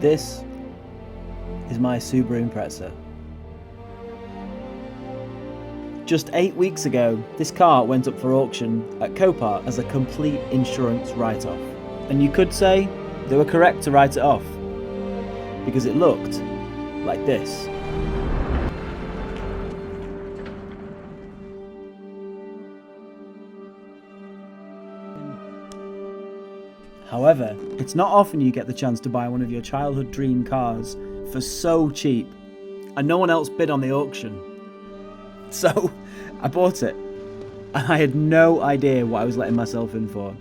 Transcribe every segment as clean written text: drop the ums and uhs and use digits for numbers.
This is my Subaru Impreza. Just 8 weeks ago, this car went up for auction at Copart as a complete insurance write-off. And you could say they were correct to write it off, because it looked like this. However, it's not often you get the chance to buy one of your childhood dream cars for so cheap, and no one else bid on the auction. So, I bought it, and I had no idea what I was letting myself in for.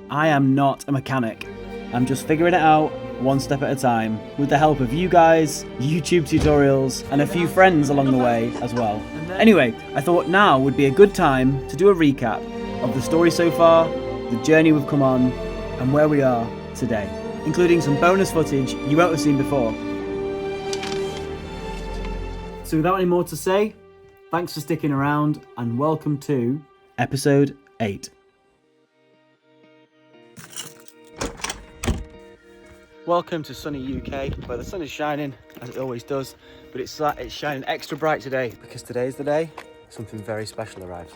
I am not a mechanic. I'm just figuring it out one step at a time, with the help of you guys, YouTube tutorials, and a few friends along the way as well. Anyway, I thought now would be a good time to do a recap of the story so far, the journey we've come on, and where we are today, including some bonus footage you won't have seen before. So without any more to say, thanks for sticking around and welcome to episode 8. Welcome to sunny UK, where the sun is shining as it always does, but it's shining extra bright today because today is the day something very special arrives.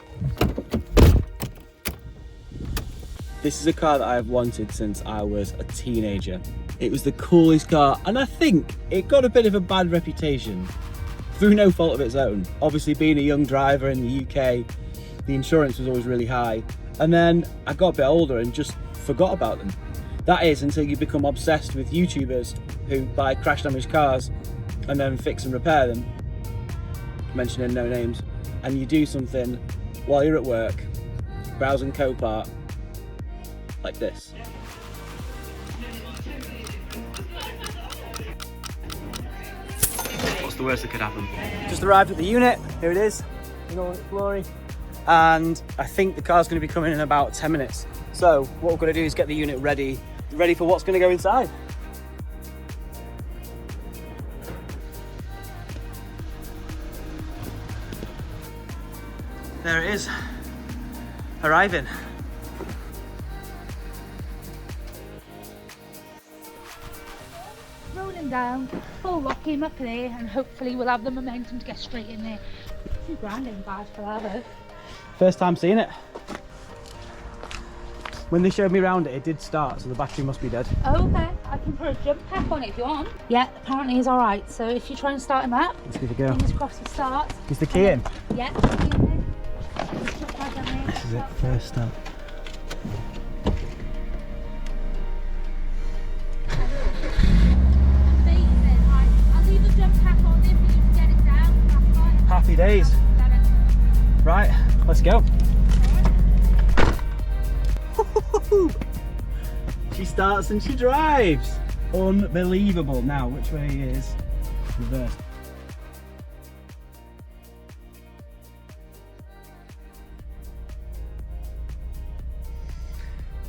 This is a car that I have wanted since I was a teenager. It was the coolest car, and I think it got a bit of a bad reputation through no fault of its own. Obviously, being a young driver in the UK, the insurance was always really high. And then I got a bit older and just forgot about them. That is until you become obsessed with YouTubers who buy crash damaged cars and then fix and repair them, mentioning no names, and you do something while you're at work, browsing Copart, like this. What's the worst that could happen? Just arrived at the unit, here it is, in all its glory. And I think the car's going to be coming in about 10 minutes. So what we're going to do is get the unit ready for what's going to go inside. There it is, arriving. Rolling down, full lock him up there, and hopefully we'll have the momentum to get straight in there. $2,000 ain't bad for that though. First time seeing it. When they showed me around it, it did start, so the battery must be dead. Oh, okay, I can put a jump pack on it if you want. Yeah, apparently he's alright, so if you try and start him up, let's give it a go. Fingers crossed he starts. Is the key in? Yeah, the key in there. This is it, first start. I'll leave the jump pack on there for you to get it down. That's fine. Happy days. Right, let's go. She starts and she drives. Unbelievable. Now, which way is reverse?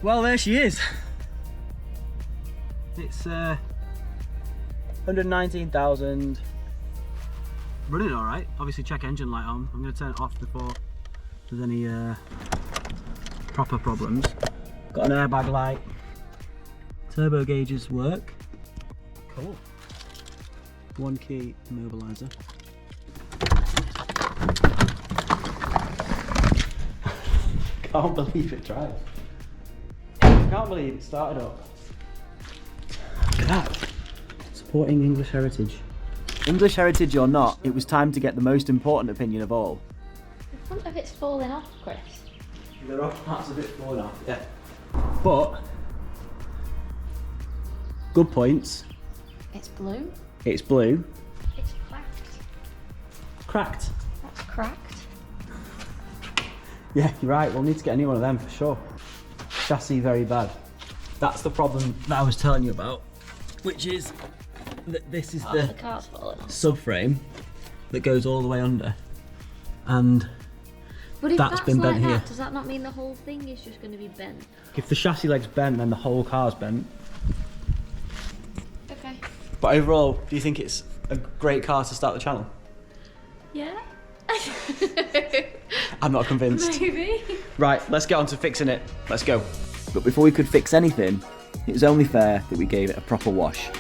Well, there she is. It's 119,000. Running all right. Obviously, check engine light on. I'm going to turn it off before there's any proper problems. Got an airbag light. Turbo gauges work. Cool. One key immobilizer. Can't believe it drives. Can't believe it started up. Look at that. Supporting English heritage. English heritage or not, it was time to get the most important opinion of all. The front of it's falling off, Chris. There are parts of it falling off, yeah. But, good points. It's blue. It's blue. It's cracked. Cracked. That's cracked. Yeah, you're right, we'll need to get a new one of them for sure. Chassis very bad. That's the problem that I was telling you about, which is that this is the car's falling off. subframe that goes all the way under. And but if that's been bent like here. That, does that not mean the whole thing is just going to be bent? If the chassis leg's bent, then the whole car's bent. Okay. But overall, do you think it's a great car to start the channel? Yeah. I'm not convinced. Maybe. Right, let's get on to fixing it. Let's go. But before we could fix anything, it was only fair that we gave it a proper wash.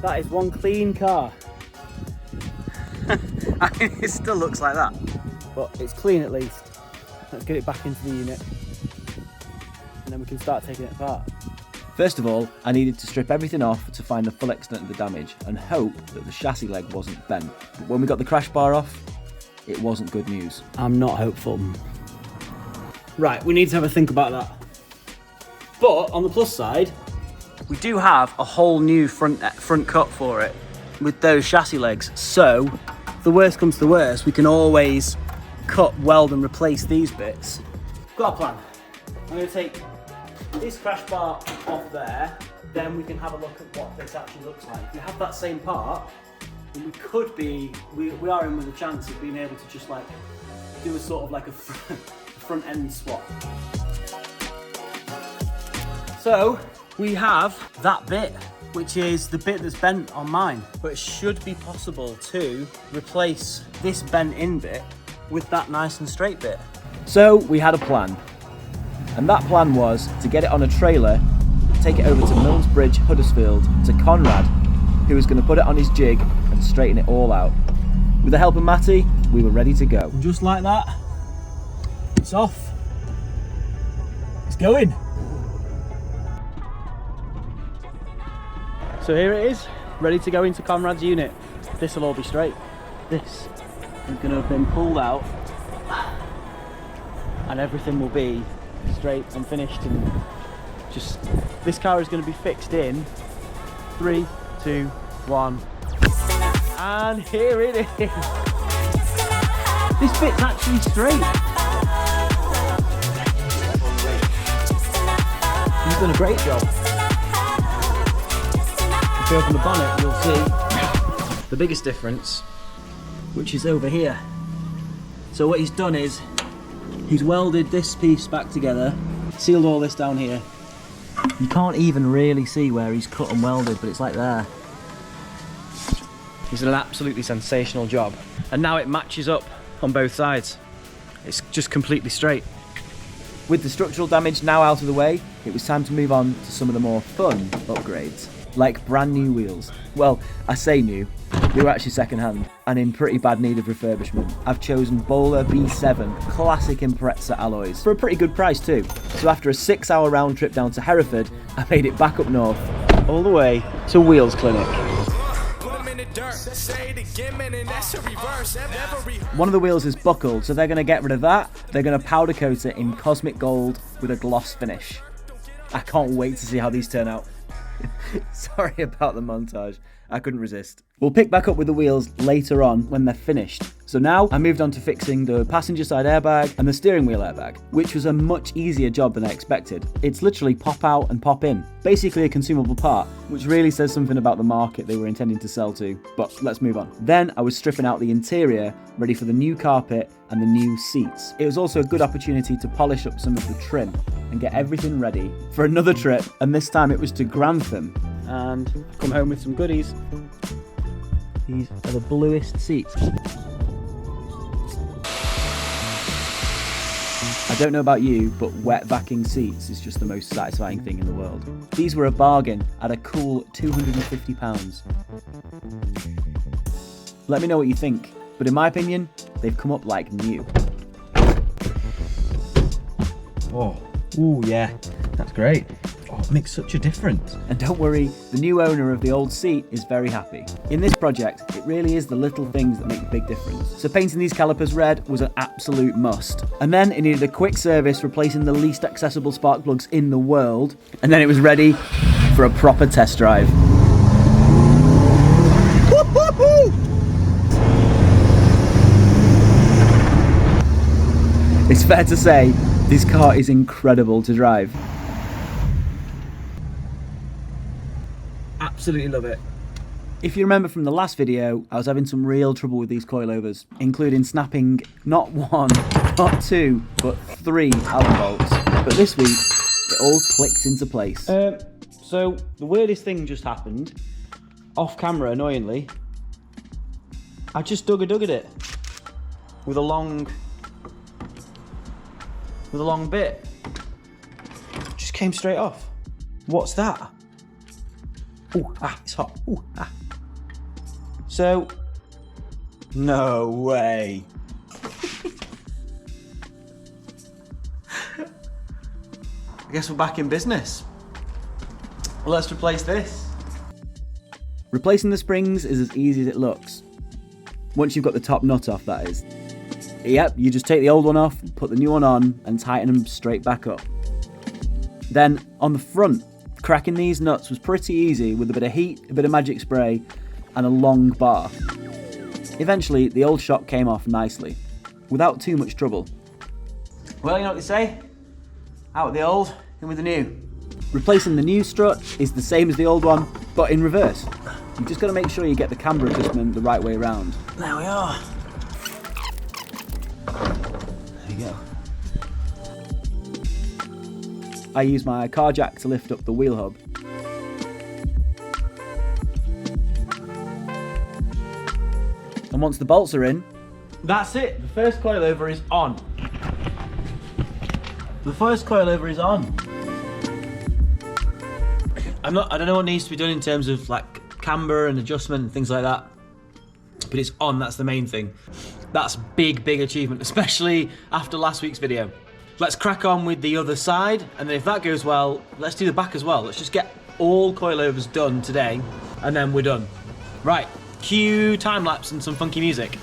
That is one clean car. I mean, it still looks like that, but it's clean at least. Let's get it back into the unit, and then we can start taking it apart. First of all, I needed to strip everything off to find the full extent of the damage and hope that the chassis leg wasn't bent. But when we got the crash bar off, it wasn't good news. I'm not hopeful. Right, we need to have a think about that. But on the plus side, we do have a whole new front cut for it with those chassis legs. So, if the worst comes to worst, we can always cut, weld and replace these bits. Got a plan. I'm going to take this crash bar off there, then we can have a look at what this actually looks like. If we have that same part, then we are in with a chance of being able to just like do a sort of like a front end swap. So we have that bit, which is the bit that's bent on mine, but it should be possible to replace this bent in bit with that nice and straight bit. So we had a plan, and that plan was to get it on a trailer, take it over to Millsbridge, Huddersfield, to Conrad, who was going to put it on his jig and straighten it all out. With the help of Matty, we were ready to go. And just like that, it's off. It's going. So here it is, ready to go into Conrad's unit. This will all be straight. This is going to have been pulled out, and everything will be straight and finished, and just this car is going to be fixed in 3, 2, 1, and here it is. This bit's actually straight. He's done a great job. If you open the bonnet, you'll see the biggest difference, which is over here. So what he's done is he's welded this piece back together, sealed all this down here. You can't even really see where he's cut and welded, but it's like there. He's done an absolutely sensational job. And now it matches up on both sides. It's just completely straight. With the structural damage now out of the way, it was time to move on to some of the more fun upgrades, like brand new wheels. Well, I say new, they were actually second hand and in pretty bad need of refurbishment. I've chosen Bowler B7 classic Impreza alloys for a pretty good price too. So after a 6-hour round trip down to Hereford, I made it back up north, all the way to Wheels Clinic. One of the wheels is buckled, so they're going to get rid of that. They're going to powder coat it in cosmic gold with a gloss finish. I can't wait to see how these turn out. Sorry about the montage, I couldn't resist. We'll pick back up with the wheels later on when they're finished. So now I moved on to fixing the passenger side airbag and the steering wheel airbag, which was a much easier job than I expected. It's literally pop out and pop in. Basically a consumable part, which really says something about the market they were intending to sell to, but let's move on. Then I was stripping out the interior, ready for the new carpet and the new seats. It was also a good opportunity to polish up some of the trim and get everything ready for another trip, and this time it was to Grantham, and come home with some goodies. These are the bluest seats. I don't know about you, but wet backing seats is just the most satisfying thing in the world. These were a bargain at a cool £250. Let me know what you think, but in my opinion, they've come up like new. Oh, ooh, yeah, that's great. Oh, it makes such a difference. And don't worry, the new owner of the old seat is very happy. In this project, it really is the little things that make a big difference. So painting these calipers red was an absolute must. And then it needed a quick service replacing the least accessible spark plugs in the world. And then it was ready for a proper test drive. It's fair to say, this car is incredible to drive. Absolutely love it. If you remember from the last video, I was having some real trouble with these coilovers, including snapping not 1, not 2, but 3 Allen bolts. But this week, it all clicked into place. So the weirdest thing just happened, off camera annoyingly. I just dug at it with a long bit. Just came straight off. What's that? Ooh, it's hot. Ooh, So, no way. I guess we're back in business. Let's replace this. Replacing the springs is as easy as it looks. Once you've got the top nut off, that is. Yep, you just take the old one off, put the new one on, and tighten them straight back up. Then, on the front, cracking these nuts was pretty easy with a bit of heat, a bit of magic spray, and a long bar. Eventually, the old shock came off nicely, without too much trouble. Well, you know what they say? Out with the old, in with the new. Replacing the new strut is the same as the old one, but in reverse. You've just got to make sure you get the camber adjustment the right way around. There we are. There you go. I use my car jack to lift up the wheel hub. And once the bolts are in, that's it. The first coilover is on. The first coilover is on. I don't know what needs to be done in terms of like camber and adjustment and things like that, but it's on, that's the main thing. That's big achievement, especially after last week's video. Let's crack on with the other side, and then if that goes well, let's do the back as well. Let's just get all coilovers done today, and then we're done. Right, cue time lapse and some funky music.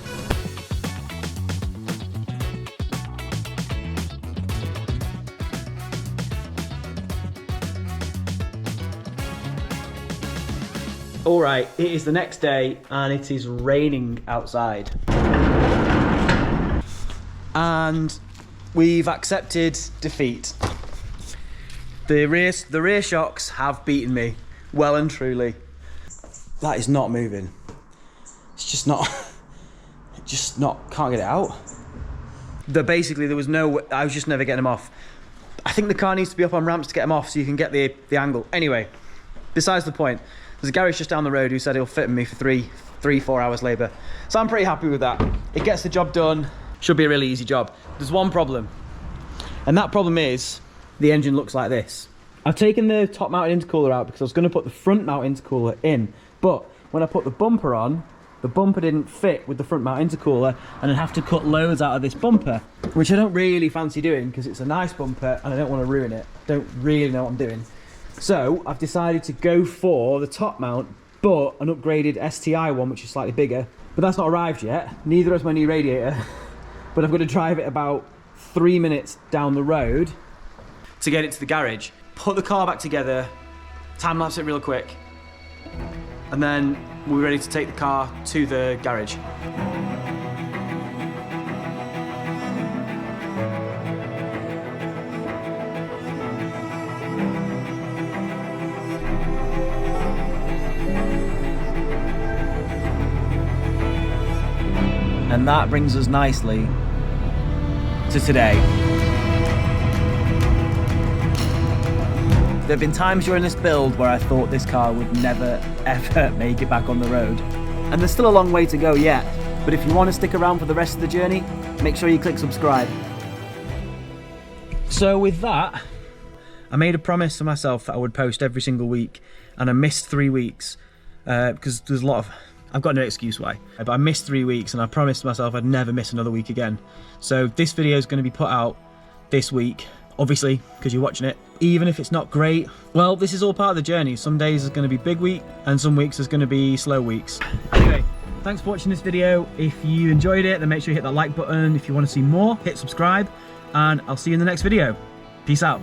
Alright, it is the next day and it is raining outside. And we've accepted defeat. The rear shocks have beaten me, well and truly. That is not moving. It's just not, can't get it out. Basically there was no, I was just never getting them off. I think the car needs to be up on ramps to get them off so you can get the angle. Anyway, besides the point. There's a garage just down the road who said he'll fit me for 4 hours labour. So I'm pretty happy with that. It gets the job done. Should be a really easy job. There's one problem. And that problem is, the engine looks like this. I've taken the top mounted intercooler out because I was going to put the front mount intercooler in. But when I put the bumper on, the bumper didn't fit with the front mount intercooler and I'd have to cut loads out of this bumper, which I don't really fancy doing because it's a nice bumper and I don't want to ruin it. Don't really know what I'm doing. So I've decided to go for the top mount, but an upgraded STI one, which is slightly bigger. But that's not arrived yet. Neither has my new radiator. But I'm going to drive it about 3 minutes down the road to get it to the garage. Put the car back together, time lapse it real quick, and then we're ready to take the car to the garage. And that brings us nicely to today. There have been times during this build where I thought this car would never ever make it back on the road. And there's still a long way to go yet, but if you want to stick around for the rest of the journey, make sure you click subscribe. So with that, I made a promise to myself that I would post every single week, and I missed 3 weeks because there's a lot of, I've got no excuse why, but I missed 3 weeks and I promised myself I'd never miss another week again. So this video is going to be put out this week, obviously, because you're watching it. Even if it's not great, well, this is all part of the journey. Some days is going to be big week and some weeks is going to be slow weeks. Anyway, thanks for watching this video. If you enjoyed it, then make sure you hit that like button. If you want to see more, hit subscribe, and I'll see you in the next video. Peace out.